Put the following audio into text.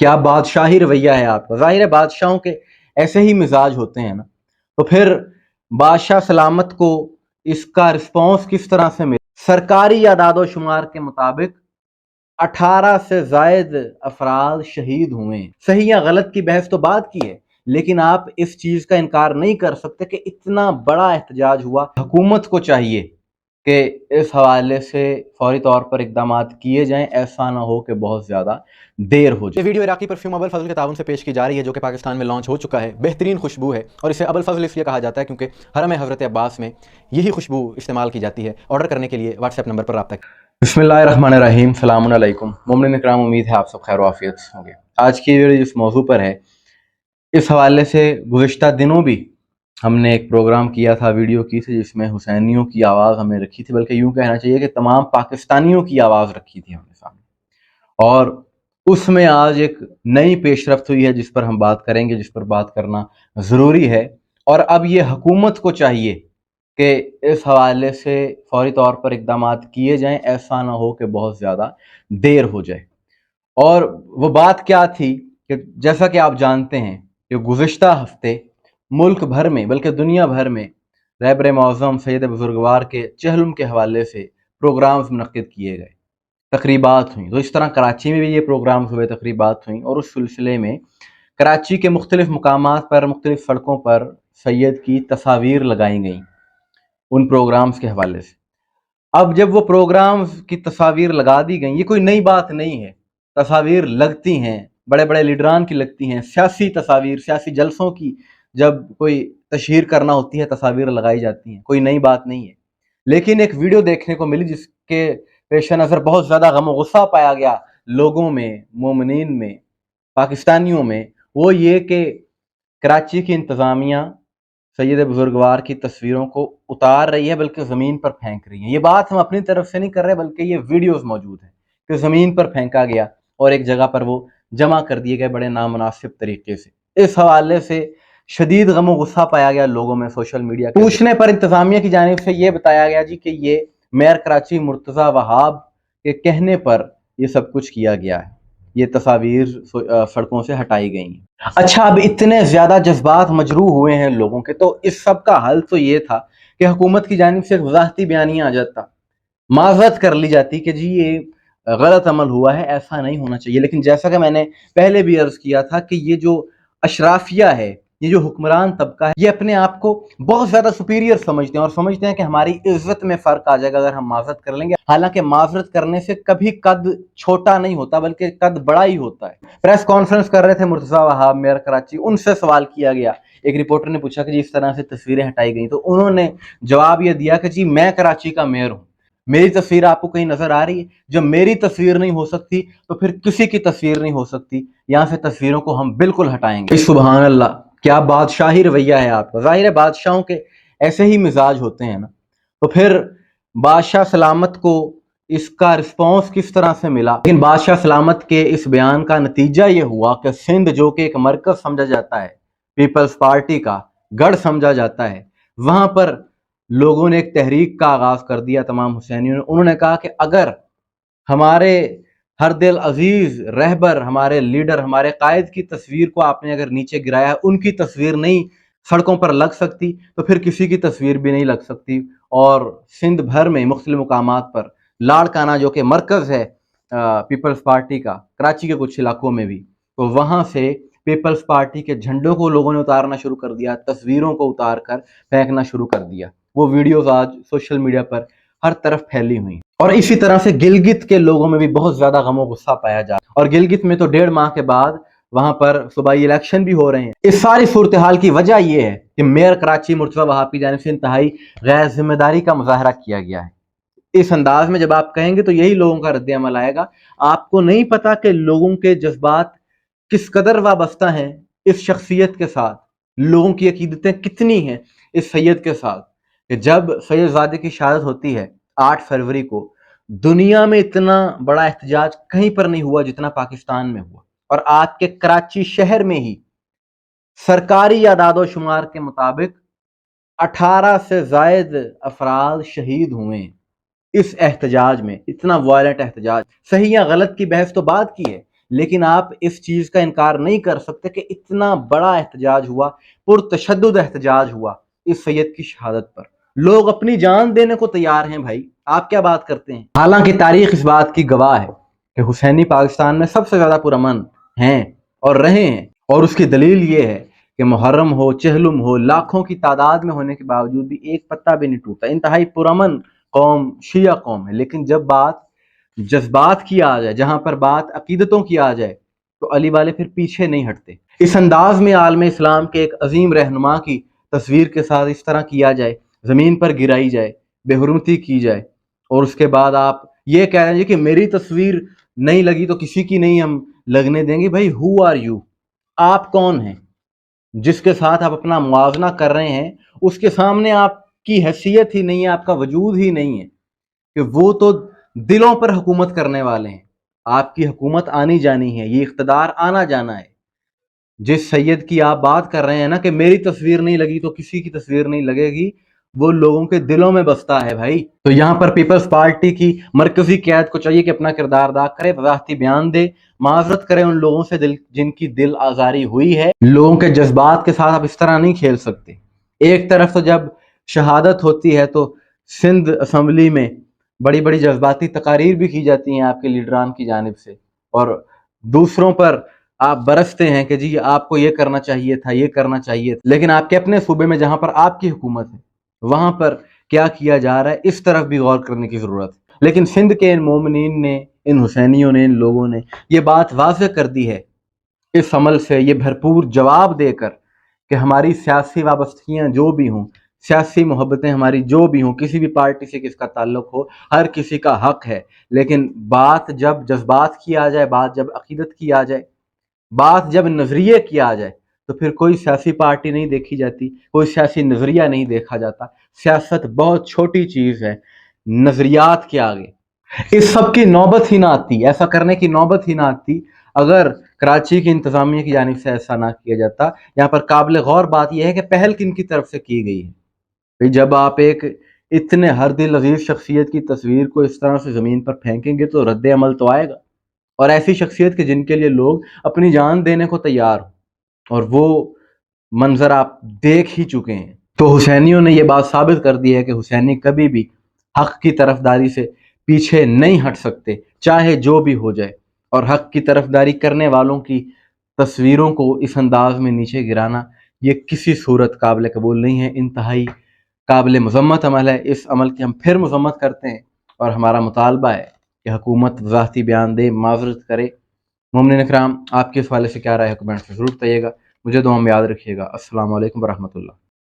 क्या बादशाही रवैया है आपका। ज़ाहिर है बादशाहों के ऐसे ही मिजाज होते हैं ना, तो फिर बादशाह सलामत को इसका रिस्पॉन्स किस तरह से मिला। सरकारी आदाद शुमार के मुताबिक 18 से जायद अफराद शहीद हुए। सही या गलत की बहस तो बात की है, लेकिन आप इस चीज का इनकार नहीं कर सकते कि इतना बड़ा एहतजाज हुआ। हुकूमत को चाहिए कि इस हवाले से फौरी तौर पर इकदाम किए जाएं, ऐसा ना हो कि बहुत ज़्यादा देर हो जाए। ये वीडियो इराकी परफ्यूम अबुल फजल के ताउन से पेश की जा रही है, जो कि पाकिस्तान में लॉन्च हो चुका है। बेहतरीन खुशबू है और इसे अबुल फजल इसलिए कहा जाता है क्योंकि हरम हज़रत अब्बास में यही खुशबू इस्तेमाल की जाती है। ऑर्डर करने के लिए व्हाट्सएप नंबर पर रब्ता करें। बिस्मिल्लाहिर्रहमानिर्रहीम, सलामुन अलैकुम मोमिन इकराम, उम्मीद है आप सब खैर आफियत से होंगे। आज की वीडियो जिस मौजू पर है, इस हवाले से गुज़िश्ता दिनों भी हमने एक प्रोग्राम किया था, वीडियो की थी, जिसमें हुसैनियों की आवाज़ हमने रखी थी, बल्कि यूँ कहना चाहिए कि तमाम पाकिस्तानियों की आवाज़ रखी थी हमने सामने। और उसमें आज एक नई पेशरफ्त हुई है जिस पर हम बात करेंगे, जिस पर बात करना ज़रूरी है। और अब ये हुकूमत को चाहिए कि इस हवाले से फौरी तौर पर इकदाम किए जाएं, ऐसा ना हो कि बहुत ज़्यादा देर हो जाए। और वो बात क्या थी कि जैसा कि आप जानते हैं कि गुज़िश्ता हफ्ते मुल्क भर में बल्कि दुनिया भर में रहबर मौज़म सैयद बुजुर्गवार के चहलम के हवाले से प्रोग्राम्स मुनक्किद किए गए, तकरीबात हुई। तो इस तरह कराची में भी ये प्रोग्राम्स हुए, तकरीबात हुई, और उस सिलसिले में कराची के मुख्तलिफ मकामात पर, मुख्तलिफ सड़कों पर सैयद की तस्वीर लगाई गई उन प्रोग्राम्स के हवाले से। अब जब वो प्रोग्राम्स की तस्वीर लगा दी गई, ये कोई नई बात नहीं है, तस्वीर लगती हैं, बड़े बड़े लीडरान की लगती हैं, सियासी तस्वीर, सियासी जलसों की जब कोई तशहीर करना होती है तस्वीर लगाई जाती हैं, कोई नई बात नहीं है। लेकिन एक वीडियो देखने को मिली जिसके पेश नज़र बहुत ज़्यादा गम गुस्सा पाया गया लोगों में, मोमिनीन में, पाकिस्तानियों में। वो ये कि कराची की इंतज़ामिया सैयद बुजुर्गवार की तस्वीरों को उतार रही है, बल्कि ज़मीन पर फेंक रही है। ये बात हम अपनी तरफ से नहीं कर रहे, बल्कि ये वीडियोस मौजूद हैं कि ज़मीन पर फेंका गया और एक जगह पर वो जमा कर दिए गए बड़े नामुनासिब तरीके से। इस हवाले से शदीद गम गुस्सा पाया गया लोगों में। सोशल मीडिया पूछने पर इंतज़ामिया की जानिब से ये बताया गया जी कि ये मेयर कराची मुर्तज़ा वहाब के कहने पर ये सब कुछ किया गया है, ये तस्वीर सड़कों से हटाई गई हैं। अच्छा, अब इतने ज़्यादा जज्बात मजरूह हुए हैं लोगों के, तो इस सब का हल तो ये था कि हुकूमत की जानिब से एक वज़ाहती बयानिया आ जाता, माज़रत कर ली जाती कि जी ये गलत अमल हुआ है, ऐसा नहीं होना चाहिए। लेकिन जैसा कि मैंने पहले भी अर्ज़ किया था कि ये जो अशराफिया है, ये जो हुक्मरान तबका है, ये अपने आप को बहुत ज़्यादा सुपीरियर समझते हैं और समझते हैं कि हमारी इज्जत में फ़र्क आ जाएगा अगर हम माज़रत कर लेंगे। हालांकि माज़रत करने से कभी कद छोटा नहीं होता, बल्कि कद बड़ा ही होता है। प्रेस कॉन्फ्रेंस कर रहे थे मुर्तज़ा वहाब, मेयर कराची, उनसे सवाल किया गया। एक रिपोर्टर ने पूछा कि जी इस तरह से तस्वीरें हटाई गई, तो उन्होंने जवाब ये दिया कि जी मैं कराची का मेयर हूँ, मेरी तस्वीर आपको कहीं नजर आ रही है? जब मेरी तस्वीर नहीं हो सकती तो फिर किसी की तस्वीर नहीं हो सकती। यहाँ से तस्वीरों को हम बिल्कुल हटाएंगे। सुबहान अल्लाह, क्या बादशाही रवैया है आपका। जाहिर है बादशाहों के ऐसे ही मिजाज होते हैं ना, तो फिर बादशाह सलामत को इसका रिस्पॉन्स किस तरह से मिला। लेकिन बादशाह सलामत के इस बयान का नतीजा ये हुआ कि सिंध, जो कि एक मरकज समझा जाता है, पीपल्स पार्टी का गढ़ समझा जाता है, वहां पर लोगों ने एक तहरीक का आगाज कर दिया। तमाम हुसैनियों ने, उन्होंने कहा कि अगर हमारे हर दिल अजीज रहबर, हमारे लीडर, हमारे कायद की तस्वीर को आपने अगर नीचे गिराया है, उनकी तस्वीर नहीं सड़कों पर लग सकती, तो फिर किसी की तस्वीर भी नहीं लग सकती। और सिंध भर में मुख्तलिफ मुकामात पर लाड़काना, जो कि मरकज़ है पीपल्स पार्टी का, कराची के कुछ इलाकों में भी, तो वहाँ से पीपल्स पार्टी के झंडों को लोगों ने उतारना शुरू कर दिया, तस्वीरों को उतार कर फेंकना शुरू कर दिया। वो वीडियोस आज सोशल मीडिया पर हर तरफ फैली हुई। और इसी तरह से गिलगित के लोगों में भी बहुत ज्यादा गम गुस्सा पाया जा रहा है। और गिलगित में तो 1.5 माह के बाद वहां पर सूबाई इलेक्शन भी हो रहे हैं। इस सारी सूरत हाल की वजह यह है कि मेयर कराची मुर्तज़ा वहाब की जानिब से इंतहाई गैर जिम्मेदारी का मुजाहरा किया गया है। इस अंदाज में जब आप कहेंगे तो यही लोगों का रद्द अमल आएगा। आपको नहीं पता कि लोगों के जज्बात किस कदर वाबस्ता हैं इस शख्सियत के साथ, लोगों की अकीदतें कितनी हैं इस सैयद के साथ, कि जब सैयदजादे की शहादत होती है 8 फरवरी को, दुनिया में इतना बड़ा एहतजाज कहीं पर नहीं हुआ जितना पाकिस्तान में हुआ। और आपके कराची शहर में ही सरकारी आदाद शुमार के मुताबिक 18 से जायद अफराद शहीद हुए इस एहतजाज में। इतना वायलेंट एहतजाज। सही या गलत की बहस तो बात की है, لیکن آپ اس چیز کا انکار نہیں کر سکتے کہ اتنا بڑا احتجاج ہوا، پرتشدد احتجاج ہوا اس سید کی شہادت پر، لوگ اپنی جان دینے کو تیار ہیں بھائی، آپ کیا بات کرتے ہیں؟ حالانکہ تاریخ اس بات کی گواہ ہے کہ حسینی پاکستان میں سب سے زیادہ پرامن ہیں اور رہے ہیں، اور اس کی دلیل یہ ہے کہ محرم ہو، چہلم ہو، لاکھوں کی تعداد میں ہونے کے باوجود بھی ایک پتا بھی نہیں ٹوٹا۔ انتہائی پرامن قوم شیعہ قوم ہے، لیکن جب بات جذبات کی آ جائے، جہاں پر بات عقیدتوں کی آ جائے، تو علی والے پھر پیچھے نہیں ہٹتے۔ اس انداز میں عالم اسلام کے ایک عظیم رہنما کی تصویر کے ساتھ اس طرح کیا جائے، زمین پر گرائی جائے، بے حرمتی کی جائے، اور اس کے بعد آپ یہ کہہ رہے ہیں کہ میری تصویر نہیں لگی تو کسی کی نہیں ہم لگنے دیں گے۔ بھائی ہو آر یو؟ آپ کون ہیں؟ جس کے ساتھ آپ اپنا موازنہ کر رہے ہیں اس کے سامنے آپ کی حیثیت ہی نہیں ہے، آپ کا وجود ہی نہیں ہے، کہ وہ تو دلوں پر حکومت کرنے والے ہیں، آپ کی حکومت آنی جانی ہے، یہ اقتدار آنا جانا ہے۔ جس سید کی آپ بات کر رہے ہیں نا کہ میری تصویر نہیں لگی تو کسی کی تصویر نہیں لگے گی، وہ لوگوں کے دلوں میں بستا ہے بھائی۔ تو یہاں پر پیپلز پارٹی کی مرکزی قیادت کو چاہیے کہ اپنا کردار ادا کرے، وضاحتی بیان دے، معذرت کرے ان لوگوں سے جن کی دل آزاری ہوئی ہے۔ لوگوں کے جذبات کے ساتھ آپ اس طرح نہیں کھیل سکتے۔ ایک طرف تو جب شہادت ہوتی ہے تو سندھ اسمبلی میں بڑی بڑی جذباتی تقاریر بھی کی جاتی ہیں آپ کے لیڈران کی جانب سے، اور دوسروں پر آپ برستے ہیں کہ جی آپ کو یہ کرنا چاہیے تھا، یہ کرنا چاہیے تھا، لیکن آپ کے اپنے صوبے میں جہاں پر آپ کی حکومت ہے وہاں پر کیا کیا جا رہا ہے، اس طرف بھی غور کرنے کی ضرورت ہے۔ لیکن سندھ کے ان مومنین نے، ان حسینیوں نے، ان لوگوں نے یہ بات واضح کر دی ہے اس عمل سے، یہ بھرپور جواب دے کر کہ ہماری سیاسی وابستگیاں جو بھی ہوں، سیاسی محبتیں ہماری جو بھی ہوں، کسی بھی پارٹی سے کس کا تعلق ہو، ہر کسی کا حق ہے، لیکن بات جب جذبات کی آ جائے، بات جب عقیدت کی آ جائے، بات جب نظریے کی آ جائے، تو پھر کوئی سیاسی پارٹی نہیں دیکھی جاتی، کوئی سیاسی نظریہ نہیں دیکھا جاتا۔ سیاست بہت چھوٹی چیز ہے نظریات کے آگے۔ اس سب کی نوبت ہی نہ آتی، ایسا کرنے کی نوبت ہی نہ آتی اگر کراچی کی انتظامیہ کی جانب سے ایسا نہ کیا جاتا۔ یہاں پر قابل غور بات یہ ہے کہ پہل کن کی طرف سے کی گئی ہے۔ جب آپ ایک اتنے ہر دل عزیز شخصیت کی تصویر کو اس طرح سے زمین پر پھینکیں گے تو رد عمل تو آئے گا، اور ایسی شخصیت کے جن کے لیے لوگ اپنی جان دینے کو تیار ہوں، اور وہ منظر آپ دیکھ ہی چکے ہیں۔ تو حسینیوں نے یہ بات ثابت کر دی ہے کہ حسینی کبھی بھی حق کی طرفداری سے پیچھے نہیں ہٹ سکتے، چاہے جو بھی ہو جائے، اور حق کی طرفداری کرنے والوں کی تصویروں کو اس انداز میں نیچے گرانا یہ کسی صورت قابل قبول نہیں ہے، انتہائی قابل مذمت عمل ہے۔ اس عمل کی ہم پھر مذمت کرتے ہیں، اور ہمارا مطالبہ ہے کہ حکومت وضاحتی بیان دے، معذرت کرے۔ مومنین اکرام، آپ کے اس حوالے سے کیا رائے ہے کمنٹ سے ضرور بتائیے گا، مجھے دعا میں یاد رکھیے گا۔ السلام علیکم ورحمۃ اللہ۔